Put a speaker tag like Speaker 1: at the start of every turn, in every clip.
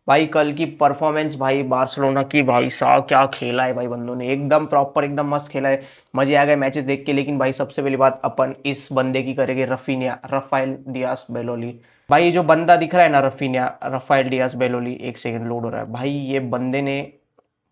Speaker 1: भाई कल की परफॉर्मेंस भाई बार्सिलोना की, भाई साहब क्या खेला है भाई बंदों ने, एकदम प्रॉपर एकदम मस्त खेला है। मजे आ गए मैचेस देख के। लेकिन भाई सबसे पहली बात अपन इस बंदे की करेंगे, रफीनिया, रफाइल डियास बेलोली। भाई ये जो बंदा दिख रहा है ना, रफीनिया रफाइल डियास बेलोली, एक सेकंड लोड हो रहा है भाई। ये बंदे ने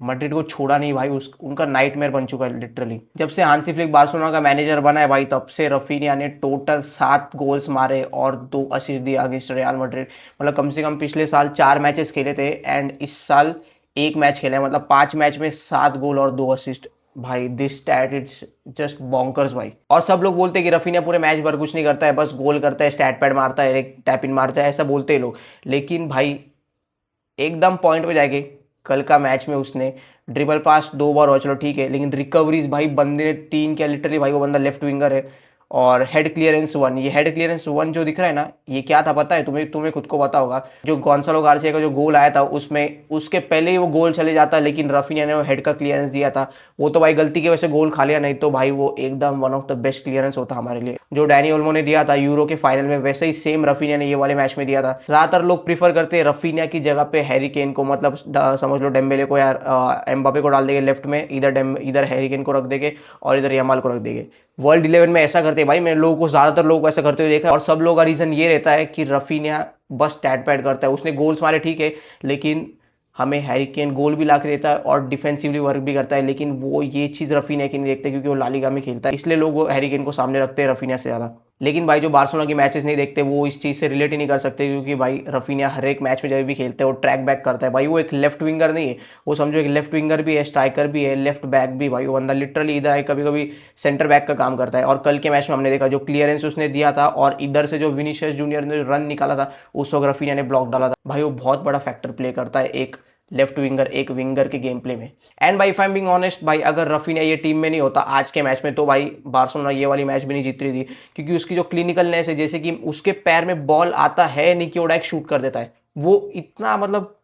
Speaker 1: मैड्रिड को छोड़ा नहीं भाई, उस उनका नाइटमेयर बन चुका है लिटरली। जब से हांसी फ्लिक बार्सिलोना का मैनेजर बना है भाई, तब से रफीनिया ने टोटल 7 गोल्स मारे और 2 असिस्ट दिए अगेंस्ट रियल मैड्रिड। मतलब कम से कम पिछले साल 4 मैचेस खेले थे एंड इस साल एक मैच खेले हैं, मतलब 5 मैच में 7 गोल और 2 असिस्ट। भाई this stat it's just bonkers भाई। और सब लोग बोलते हैं कि रफीनिया पूरे मैच भर कुछ नहीं करता है, बस गोल करता है, स्टैट पैड मारता है, एक टैप इन मारता है, ऐसा बोलते हैं लोग। लेकिन भाई एकदम पॉइंट पे जाके कल का मैच में उसने ड्रिबल पास 2 बार हुआ, चलो ठीक है, लेकिन रिकवरीज भाई बंदे ने 3 किया लिटरली। भाई वो बंदा लेफ्ट विंगर है। और हेड क्लियरेंस 1, ये हेड क्लियरेंस 1 जो दिख रहा है ना, ये क्या था पता है तुम्हें? तुम्हें खुद को पता होगा। जो गोंसालो गार्सिया का जो गोल आया था उसमें उसके पहले ही वो गोल चले जाता, लेकिन रफीनिया ने वो हेड का क्लियरेंस दिया था। वो तो भाई गलती की वजह से गोल खा लिया, नहीं तो भाई वो एकदम one of the best clearance होता हमारे लिए। जो डैनी ओल्मो ने दिया था यूरो के फाइनल में, वैसे ही सेम रफीनिया ने ये वाले मैच में दिया था। ज्यादातर लोग प्रीफर करते हैं रफीनिया की जगह पे हैरी केन को, मतलब समझ लो डेम्बेले को या एम्बापे को डाल देंगे लेफ्ट में, इधर हैरी केन को रख देंगे और इधर यमाल को रख देंगे। वर्ल्ड 11 में ऐसा करते हैं भाई, मैं लोगों को, ज्यादातर लोगों को ऐसा करते हुए देखा है। और सब लोगों का रीजन ये रहता है कि रफीनिया बस स्टैट पैड करता है। उसने गोल्स मारे ठीक है, लेकिन हमें हैरी केन गोल भी ला के देता है और डिफेंसिवली वर्क भी करता है। लेकिन वो ये चीज़ रफीनिया की नहीं देखते, क्योंकि वो लालिगा में खेलता है, इसलिए लोग हैरी केन को सामने रखते हैं रफीनिया से ज़्यादा। लेकिन भाई जो बार्सिलोना की मैचेस नहीं देखते वो इस चीज़ से रिलेट ही नहीं कर सकते, क्योंकि भाई रफीनिया हर एक मैच में जब भी खेलते हैं वो ट्रैक बैक करता है भाई। वो एक लेफ्ट विंगर नहीं है, वो समझो एक लेफ्ट विंगर भी है, स्ट्राइकर भी है, लेफ्ट बैक भी। भाई वो बंदा लिटरली इधर है, कभी कभी सेंटर बैक का काम करता है। और कल के मैच में हमने देखा जो क्लियरेंस उसने दिया था और इधर से जो विनीशियस जूनियर ने रन निकाला था, उस वक्त रफीनिया ने ब्लॉक डाला था। भाई वो बहुत बड़ा फैक्टर प्ले करता है एक लेफ्ट विंगर, एक विंगर के गेम प्ले में। एंड भाई if I am being honest भाई, अगर रफीनिया ये टीम में नहीं होता आज के मैच में, तो भाई बार्सिलोना ये वाली मैच भी नहीं जीत रही थी। क्योंकि उसकी जो क्लिनिकलनेस है, जैसे कि उसके पैर में बॉल आता है नहीं कि वो डायरेक्ट शूट कर देता है, वो इतना मतलब,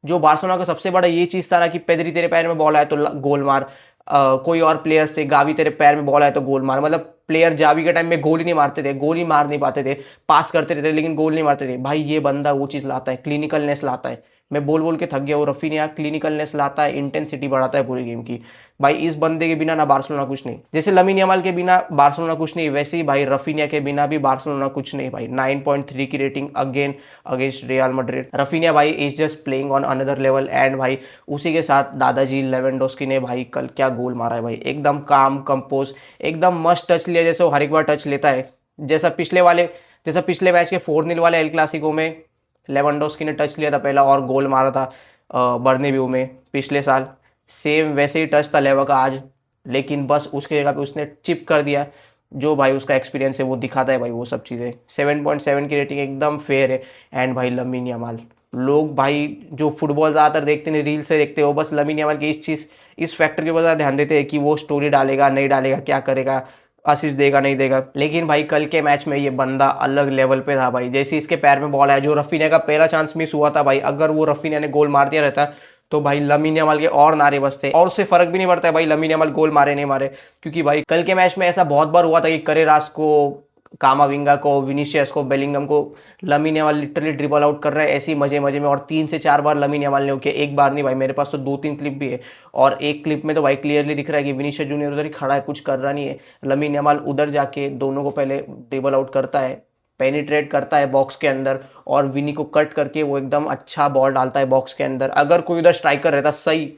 Speaker 1: जो बार्सिलोना का सबसे बड़ा ये चीज था ना कि पेदरी तेरे पैर में बॉल आए तो गोल मार। कोई और प्लेयर से, गावी तेरे पैर में बॉल आए तो गोल मार। मतलब प्लेयर जावी के टाइम में गोल ही नहीं मारते थे, गोल ही मार नहीं पाते थे, पास करते रहते लेकिन गोल नहीं मारते थे। भाई ये बंदा वो चीज़ लाता है, क्लिनिकलनेस लाता है। मैं बोल बोल के थक गया, वो रफीनिया क्लिनिकलनेस लाता है, इंटेंसिटी बढ़ाता है पूरी गेम की। भाई इस बंदे के बिना ना बार्सिलोना कुछ नहीं। जैसे लमीन यमाल के बिना बार्सिलोना कुछ नहीं, वैसे ही भाई रफीनिया के बिना भी बार्सिलोना कुछ नहीं। भाई 9.3 की rating again against Real Madrid. Raphinha भाई is just playing on another level. And भाई उसी के साथ दादाजी लेवेंडोस्की ने भाई कल क्या गोल मारा है भाई, एकदम काम कंपोज, एकदम मस्त टच लिया जैसे वो हर एक बार टच लेता है। जैसा पिछले वाले जैसा पिछले मैच के 4-0 वाले एल क्लासिको में लेवेंडोस्की ने टच लिया था पहला और गोल मारा था बर्नेब्यू में पिछले साल, सेम वैसे ही टच था लेवा का आज। लेकिन बस उसके जगह पे उसने चिप कर दिया। जो भाई उसका एक्सपीरियंस है वो दिखाता है भाई, वो सब चीज़ें। 7.7 की रेटिंग एकदम फेयर है। एंड भाई लमीन यमाल, लोग भाई जो फुटबॉल ज़्यादातर देखते नहीं, रील से देखते हो, बस लमीन यमाल की इस फैक्टर के ऊपर ध्यान देते हैं कि वो स्टोरी डालेगा नहीं डालेगा, क्या करेगा, असिस्ट देगा नहीं देगा। लेकिन भाई कल के मैच में ये बंदा अलग लेवल पे था भाई। जैसे इसके पैर में बॉल आया, जो रफीनिया का पहला चांस मिस हुआ था भाई, अगर वो रफीनिया ने गोल मार दिया रहता तो भाई लमीन यमाल के और नारे बजते और उससे फर्क भी नहीं पड़ता है भाई लमीन यमाल गोल मारे नहीं मारे। क्योंकि भाई कल के मैच में ऐसा बहुत बार हुआ था कि करेरास को, कामाविंगा को, विनीशियस को, बेलिंगम को lamin Yamal literally dribble out कर रहे हैं ऐसे ही मजे मजे में। और 3 से 4 बार लमीन यमाल ने किया, एक बार नहीं भाई, मेरे पास तो 2-3 क्लिप भी है। और एक क्लिप में तो भाई क्लियरली दिख रहा है कि विनीशियस जूनियर उधर ही खड़ा है, कुछ कर रहा नहीं है। लमीन यमाल उधर जाके दोनों को पहले ड्रिबल आउट करता है, पेनिट्रेट करता है बॉक्स के अंदर, और विनी को कट करके वो एकदम अच्छा बॉल डालता है बॉक्स के अंदर। अगर कोई उधर स्ट्राइकर रहता सही,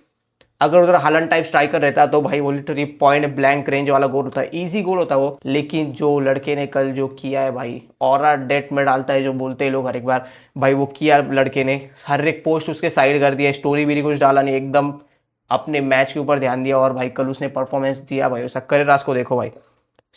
Speaker 1: अगर उधर हालन टाइप स्ट्राइकर रहता तो भाई वो लिटरली पॉइंट ब्लैंक रेंज वाला गोल होता है, इजी गोल होता वो। लेकिन जो लड़के ने कल जो किया है भाई, ऑरा डेट में डालता है जो बोलते हैं लोग हर एक बार, भाई वो किया लड़के ने। हर एक पोस्ट उसके साइड कर दिया, स्टोरी भी नहीं कुछ डाला नहीं, एकदम अपने मैच के ऊपर ध्यान दिया। और भाई कल उसने परफॉर्मेंस दिया भाई, उसका करेरास को देखो भाई,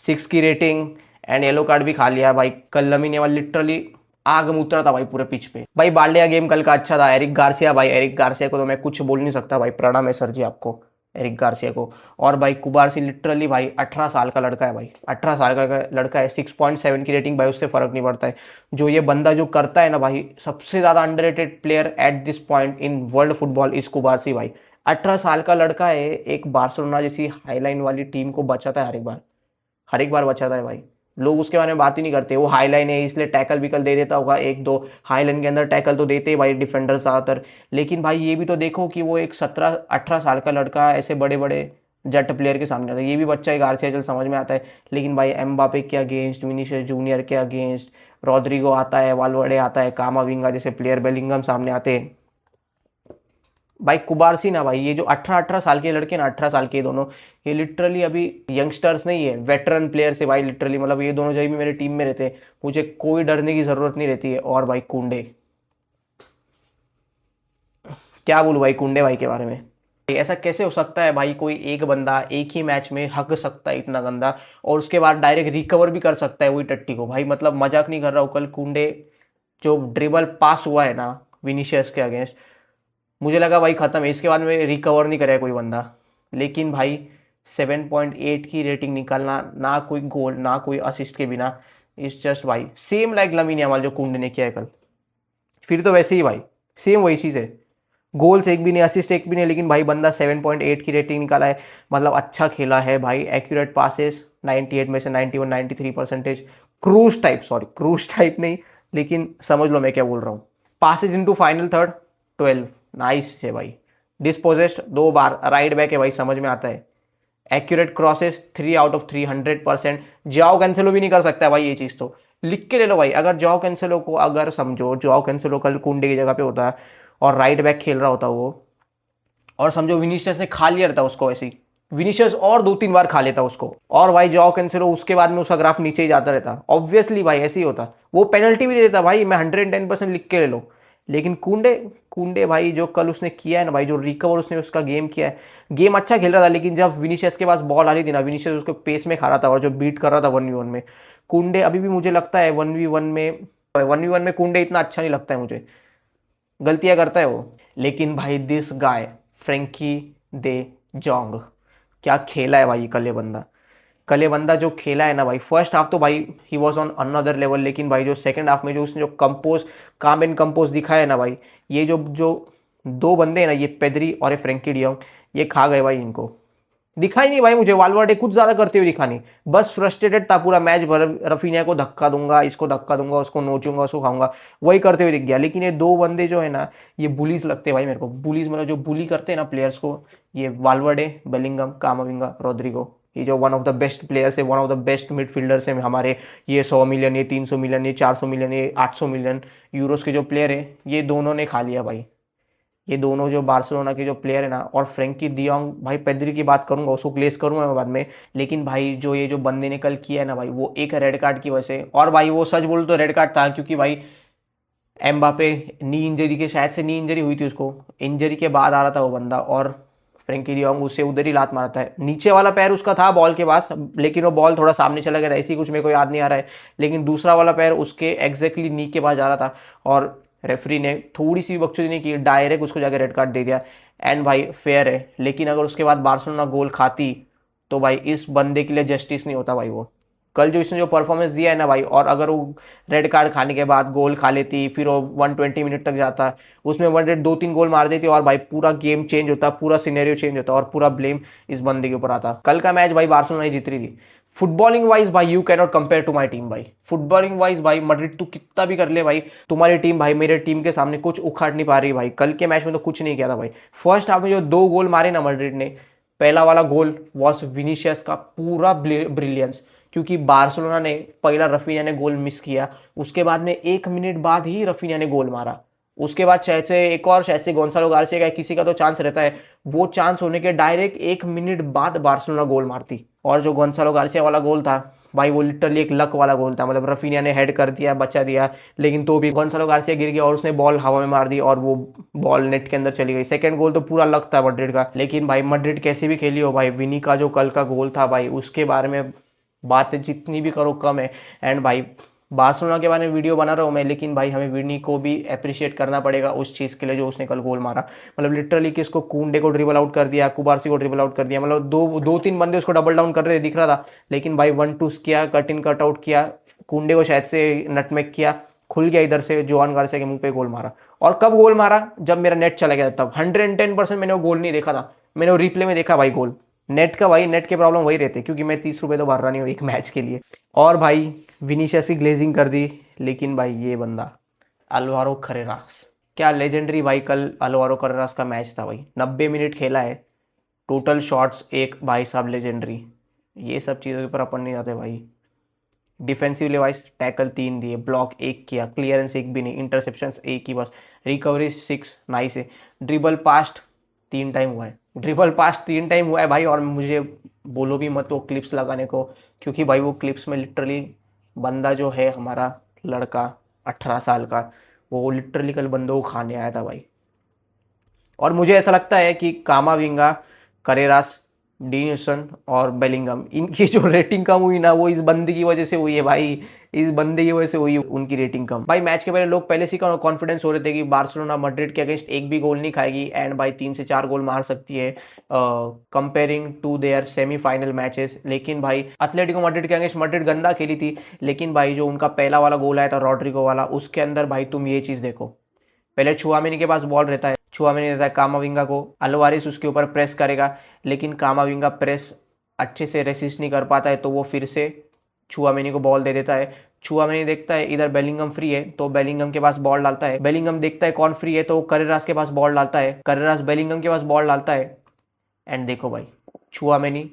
Speaker 1: 6 की रेटिंग एंड येलो कार्ड भी खा लिया भाई। कल लमीन यमाल लिटरली आग में उतरा था भाई पूरे पिच पे। भाई बाल्डिया गेम कल का अच्छा था। एरिक गार्सिया, भाई एरिक गार्सिया को तो मैं कुछ बोल नहीं सकता भाई, प्रणाम है सर जी आपको, एरिक गार्सिया को। और भाई कुबारसी लिटरली भाई 18 साल का लड़का है भाई, 18 साल का लड़का है, 6.7 की रेटिंग भाई, उससे फर्क नहीं पड़ता है। जो ये बंदा जो करता है ना भाई, सबसे ज़्यादा underrated player at this point in world football is कुबारसी भाई। 18 साल का लड़का है, एक बार्सिलोना जैसी हाईलाइन वाली टीम को बचाता है हर एक बार, हर एक बार बचाता है भाई। लोग उसके बारे में बात ही नहीं करते। वो हाई लाइन है इसलिए टैकल विकल दे देता होगा, एक दो हाई लाइन के अंदर टैकल तो देते ही भाई डिफेंडर ज़्यादातर। लेकिन भाई ये भी तो देखो कि वो एक 17-18 साल का लड़का ऐसे बड़े बड़े जट प्लेयर के सामने आता है। ये भी बच्चा एक आरसीआई समझ में आता है। लेकिन भाई एम्बापे के अगेंस्ट, विनीशियस जूनियर के अगेंस्ट, रॉड्रिगो आता है, वालवर्डे आता है, कामाविंगा जैसे प्लेयर, बेलिंगम सामने आते हैं भाई। कुबारसी ना भाई, ये जो 18-18 साल के लड़के ना, 18 साल के दोनों, ये लिटरली अभी यंगस्टर्स नहीं है, वेटरन प्लेयर से भाई लिटरली। मतलब ये दोनों जब भी मेरे टीम में रहते हैं मुझे कोई डरने की ज़रूरत नहीं रहती है। और भाई कुंडे, क्या बोलूँ भाई कुंडे भाई के बारे में। ऐसा कैसे हो सकता है भाई, कोई एक बंदा एक ही मैच में हक सकता है इतना गंदा, और उसके बाद डायरेक्ट रिकवर भी कर सकता है वही टट्टी को भाई। मतलब मजाक नहीं कर रहा हूँ। कल कुंडे जो ड्रिबल पास हुआ है ना विनीशियस के अगेंस्ट, मुझे लगा भाई खत्म है, इसके बाद में रिकवर नहीं करेगा कोई बंदा। लेकिन भाई 7.8 की रेटिंग निकालना, ना कोई गोल ना कोई असिस्ट के बिना, इस जस्ट भाई सेम लाइक लमीन यमाल जो कुंडे ने किया है कल। फिर तो वैसे ही भाई सेम वही चीज़ है, गोल्स एक भी नहीं, असिस्ट एक भी नहीं, लेकिन भाई बंदा 7.8 की रेटिंग निकाला है। मतलब अच्छा खेला है भाई। एक्यूरेट पासेस 98 में से 91, 93%। क्रूज टाइप, सॉरी क्रूज टाइप नहीं, लेकिन समझ लो मैं क्या बोल रहा हूँ। Passes into final third 12, nice है भाई। डिस्पोजेस्ट 2 बार, राइट बैक है भाई, समझ में आता है। Accurate crosses 3 out of 3, 100%। जाओ कैंसेलो भी नहीं कर सकता है भाई ये चीज़, तो लिख के ले लो भाई। अगर जाओ कैंसेलो को, अगर समझो जाओ कैंसेलो कल कुंडे की जगह पे होता है और राइट बैक खेल रहा होता वो, और समझो विनीशियस ने खा लिया रहता उसको ऐसे ही, विनीशियस और 2-3 बार खा लेता उसको, और भाई जाओ कैंसेलो उसके बाद में उसका ग्राफ नीचे ही जाता रहता, ऑब्वियसली भाई ऐसे ही होता। वो पेनल्टी भी दे देता भाई, मैं 110% लिख के ले लो। लेकिन कुंडे, कुंडे भाई जो कल उसने किया है ना भाई, जो रिकवर उसने उसका गेम किया है, गेम अच्छा खेल रहा था। लेकिन जब विनीशियस के पास बॉल आ रही थी ना, विनीशियस उसको पेस में खा रहा था और जो बीट कर रहा था 1v1 में, कुंडे अभी भी मुझे लगता है 1v1 में कुंडे इतना अच्छा नहीं लगता है मुझे, गलतियां करता है वो। लेकिन भाई this guy Frenkie de Jong, क्या खेला है भाई कल ये बंदा। कल ये बंदा जो खेला है ना भाई, फर्स्ट हाफ तो भाई he was on another level. लेकिन भाई जो सेकंड हाफ में जो उसने जो कंपोज, काम एंड कंपोज दिखाया है ना भाई, ये जो जो दो बंदे हैं ना, ये पेदरी और ये फ्रेंकी डियोंग, ये खा गए भाई। इनको दिखाई नहीं भाई मुझे वालवर्डे कुछ ज्यादा करते हुए दिखा नहीं, बस फ्रस्ट्रेटेड था पूरा मैच भर। रफीनिया को धक्का दूंगा, इसको धक्का दूंगा, उसको नोचूंगा, उसको खाऊंगा, वही करते हुए दिख गया। लेकिन ये दो बंदे जो है ना, ये बुलीज लगते हैं भाई मेरे को। बुलीज मतलब जो बुली करते हैं ना प्लेयर्स को, ये वालवर्डे, बेलिंगम, कामाविंगा, रॉड्रिगो, ये जो one of the best players है, one of the best midfielders है हमारे। ये 100 मिलियन, ये 300 मिलियन, ये 400 मिलियन, ये 800 मिलियन यूरोस के जो प्लेयर है, ये दोनों ने खा लिया भाई। ये दोनों जो बार्सिलोना के जो प्लेयर है ना, और फ्रेंकी डियोंग, भाई पेद्री की बात करूंगा, उसको प्लेस करूंगा मैं बाद में। लेकिन भाई जो ये जो बंदे ने कल किया है ना भाई, वो एक रेड कार्ड की वजह से, और भाई वो सच बोलो तो रेड कार्ड था, क्योंकि भाई एम्बापे नी इंजरी के, शायद से नी इंजरी हुई थी उसको, इंजरी के बाद आ रहा था वो बंदा, और फ्रेंकी डियोंग उससे उधर ही लात मारता है। नीचे वाला पैर उसका था बॉल के पास, लेकिन वो बॉल थोड़ा सामने चला गया था, ऐसी कुछ मेरे को याद नहीं आ रहा है। लेकिन दूसरा वाला पैर उसके एग्जैक्टली नी के पास जा रहा था, और रेफरी ने थोड़ी सी बकचोदी नहीं की, डायरेक्ट उसको जाकर रेड कार्ड दे दिया। एंड भाई फेयर है, लेकिन अगर उसके बाद बार्सिलोना गोल खाती तो भाई इस बंदे के लिए जस्टिस नहीं होता भाई। वो कल जो इसने जो परफॉर्मेंस दिया है ना भाई, और अगर वो रेड कार्ड खाने के बाद गोल खा लेती, फिर वो 120 मिनट तक जाता, उसमें 102-3 गोल मार देती, और भाई पूरा गेम चेंज होता, पूरा सिनेरियो चेंज होता, और पूरा ब्लेम इस बंदे के ऊपर आता। कल का मैच भाई बार्सिलोना ही जीत रही थी। फुटबॉलिंग वाइज भाई you cannot compare to my team भाई। फुटबॉलिंग वाइज भाई मैड्रिड तू कितना भी कर ले भाई, तुम्हारी टीम भाई मेरे टीम के सामने कुछ उखाड़ नहीं पा रही भाई। कल के मैच में तो कुछ नहीं किया था भाई। फर्स्ट हाफ में जो 2 गोल मारे ना मैड्रिड ने, पहला वाला गोल वॉस विनीशियस का पूरा ब्रिलियंस, क्योंकि बार्सिलोना ने पहला रफीनिया ने गोल मिस किया, उसके बाद में 1 मिनट बाद ही रफीनिया ने गोल मारा। उसके बाद शायद से एक और, शायद से गोंसालो गार्सिया का किसी का तो चांस रहता है, वो चांस होने के डायरेक्ट 1 मिनट बाद बार्सिलोना गोल मारती। और जो गोंसालो गार्सिया वाला गोल था भाई, वो लिटरली एक लक वाला गोल था। मतलब रफीनिया ने हेड कर दिया, बचा दिया, लेकिन तो भी गोंसालो गार्सिया गिर गया और उसने बॉल हवा में मार दी, और वो बॉल नेट के अंदर चली गई। सेकंड गोल तो पूरा लक था मैड्रिड का। लेकिन भाई मैड्रिड कैसे भी खेली हो भाई, विनी का जो कल का गोल था भाई, उसके बारे में बातें जितनी भी करो कम है। एंड भाई बार्सिलोना के बारे में वीडियो बना रहा हूँ मैं, लेकिन भाई हमें विनी को भी अप्रिशिएट करना पड़ेगा उस चीज़ के लिए जो उसने कल गोल मारा। मतलब लिटरली कि इसको कुंडे को ड्रिबल आउट कर दिया, कुबारसी को ड्रिबल आउट कर दिया, मतलब 2-3 बंदे उसको डबल डाउन कर रहे दिख रहा था, लेकिन भाई 1-2 किया, कट इन कट आउट किया, कुंडे को शायद से नटमेक किया, खुल गया इधर से, जोआन गार्सिया के मुंह पे गोल मारा। और कब गोल मारा? जब मेरा नेट चला गया तब। 110% मैंने वो गोल नहीं देखा था, मैंने वो रिप्ले में देखा भाई गोल। नेट का भाई, नेट के प्रॉब्लम वही रहते क्योंकि मैं 30 रुपये तो भर रहा नहीं हूँ एक मैच के लिए। और भाई विनीशियस की ग्लेजिंग कर दी, लेकिन भाई ये बंदा अल्वारो करेरास, क्या लेजेंडरी भाई कल अल्वारो करेरास का मैच था भाई। 90 मिनट खेला है, टोटल शॉट्स एक, भाई साहब लेजेंडरी। ये सब चीज़ों के ऊपर अपन नहीं जाते भाई। डिफेंसिवली वाइज टैकल 3 दिए, ब्लॉक 1 किया, क्लियरेंस 1 भी नहीं, इंटरसेप्शंस 1 ही बस, रिकवरी 6, नाइस है। ड्रिबल पास्ट 3 टाइम हुआ है, ड्रिबल पास्ट 3 टाइम हुआ है भाई। और मुझे बोलो भी मत वो क्लिप्स लगाने को, क्योंकि भाई वो क्लिप्स में लिटरली बंदा जो है हमारा लड़का 18 साल का, वो लिटरली कल बंदों को खाने आया था भाई। और मुझे ऐसा लगता है कि कामाविंगा, करेरास, डीनिसन और बेलिंगम, इनकी जो रेटिंग कम हुई ना वो इस बंदे की वजह से हुई है भाई। इस बंदे की वजह से हुई है उनकी रेटिंग कम भाई। मैच के पहले लोग पहले से कॉन्फिडेंस हो रहे थे कि बार्सिलोना मैड्रिड के अगेंस्ट एक भी गोल नहीं खाएगी एंड भाई 3 से 4 गोल मार सकती है comparing to their semifinal matches. लेकिन भाई एटलेटिको मैड्रिड के अगेंस्ट मैड्रिड गंदा खेली थी, लेकिन भाई जो उनका पहला वाला गोल आया था रॉड्रिगो वाला, उसके अंदर भाई तुम ये चीज़ देखो, पहले छुआमेनी के पास बॉल रहता है, छुआमेनी रहता है कामाविंगा को, अल्वारिस उसके ऊपर प्रेस करेगा, लेकिन कामाविंगा प्रेस अच्छे से रेसिस्ट नहीं कर पाता है, तो वो फिर से छुआमेनी को बॉल दे देता है। छुआमेनी देखता है इधर बेलिंगम फ्री है तो बेलिंगम के पास बॉल डालता है, बेलिंगम देखता है कौन फ्री है तो करेरास के पास बॉल डालता है, करेरास बेलिंगम के पास बॉल डालता है। एंड देखो भाई छुआमेनी,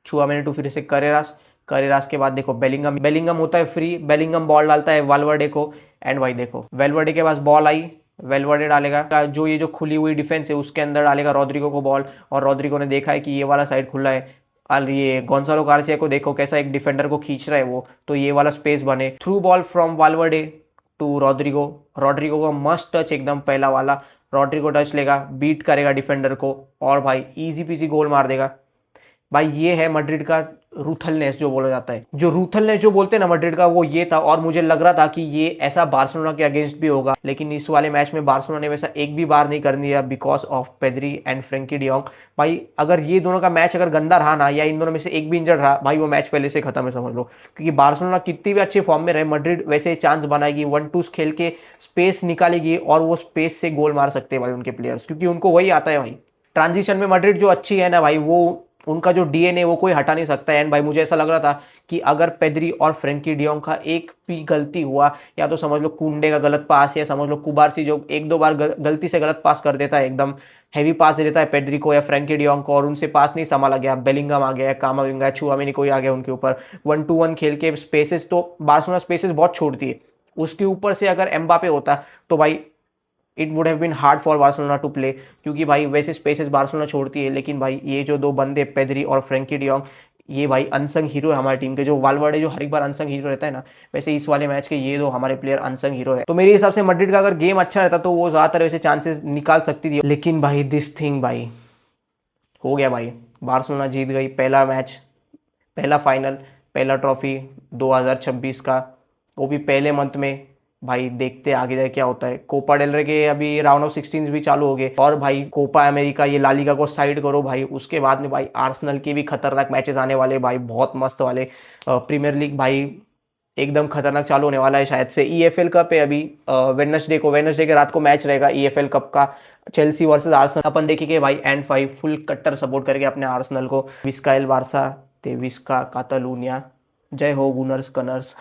Speaker 1: छुआमेनी टू फिर से करेरास, करेरास के बाद देखो बेलिंगम, बेलिंगम होता है फ्री, बेलिंगम बॉल डालता है वाल्वर्डे को। एंड भाई देखो वेलवर्डे के पास बॉल आई, वेलवर्डे डालेगा जो ये जो खुली हुई डिफेंस है उसके अंदर डालेगा रॉड्रिगो को बॉल, और रॉड्रिगो ने देखा है कि ये वाला साइड खुला है, ये गोंसालो गार्सिया को देखो कैसा एक डिफेंडर को खींच रहा है वो, तो ये वाला स्पेस बने, through ball from Valverde to Rodrigo, Rodrigo का मस्त टच एकदम पहला वाला, रॉड्रिगो टच लेगा, बीट करेगा डिफेंडर को और भाई इजी पीजी गोल मार देगा। भाई ये है मैड्रिड का रूथलनेस जो बोला जाता है, जो रूथलनेस जो बोलते हैं ना मैड्रिड का, वो ये था। और मुझे लग रहा था कि ये ऐसा बार्सिलोना के अगेंस्ट भी होगा, लेकिन इस वाले मैच में बार्सिलोना ने वैसा एक भी बार नहीं कर दिया because of Pedri and Frenkie de Jong. भाई अगर ये दोनों का मैच अगर गंदा रहा ना, या इन दोनों में से एक भी इंजर्ड रहा, भाई वो मैच पहले से खत्म है समझ लो। क्योंकि बार्सिलोना कितनी भी अच्छे फॉर्म में रहे, मैड्रिड वैसे चांस बनाएगी, 1-2 खेल के स्पेस निकालेगी और वो स्पेस से गोल मार सकते हैं भाई उनके प्लेयर्स, क्योंकि उनको वही आता है भाई। ट्रांजिशन में मैड्रिड जो अच्छी है ना भाई, वो उनका जो डीएनए वो कोई हटा नहीं सकता है। एंड भाई मुझे ऐसा लग रहा था कि अगर पेद्री और फ्रेंकी डियोंग का एक भी गलती हुआ, या तो समझ लो कुंडे का गलत पास, या समझ लो कुबारसी जो 1-2 बार गलती से गलत पास कर देता है, एकदम हैवी पास दे देता है पेद्री को या फ्रेंकी डियोंग को, और उनसे पास नहीं संभाला गया, बेलिंगम आ गया, कामाविंगा, छुआमेनी कोई आ गया उनके ऊपर, 1-2-1 खेल के स्पेसेस, तो बार्सिलोना स्पेसेस बहुत छोड़ती है, उसके ऊपर से अगर एम्बापे होता तो भाई it would have been hard for Barcelona to play, क्योंकि भाई वैसे स्पेसेस बार्सिलोना छोड़ती है। लेकिन भाई ये जो दो बंदे पेद्री और फ्रेंकी डियोंग, ये भाई अनसंग हीरो है हमारी टीम के। जो वाल्वर्डे जो हर एक बार अनसंग हीरो रहता है ना, वैसे इस वाले मैच के ये दो हमारे प्लेयर अनसंग हीरो है। तो मेरे हिसाब से मैड्रिड का अगर गेम अच्छा रहता तो वो ज़्यादातर वैसे चांसेस निकाल सकती थी, लेकिन भाई दिस थिंग भाई हो गया भाई, बार्सिलोना जीत गई पहला मैच, पहला फाइनल, पहला ट्रॉफी 2026 का, वो भी पहले मंथ में। भाई देखते आगे जाके क्या होता है। कोपा डेल रे के अभी राउंड ऑफ 16 भी चालू हो गए, और भाई कोपा अमेरिका, ये ला लीगा को साइड करो भाई, उसके बाद में भाई आर्सेनल के भी खतरनाक मैचेस आने वाले भाई, बहुत मस्त वाले। प्रीमियर लीग भाई एकदम खतरनाक चालू होने वाला है शायद से। ईएफएल कप है अभी वेडनेसडे के रात को मैच रहेगा ईएफएल कप का, चेल्सी वर्सेस आर्सेनल। अपन देखेंगे भाई एंड 5 फुल कट्टर सपोर्ट करके अपने आर्सेनल को। विस्का एल बारसा ते विस्का कातालूनिया, जय हो गुनर्स कनर्स।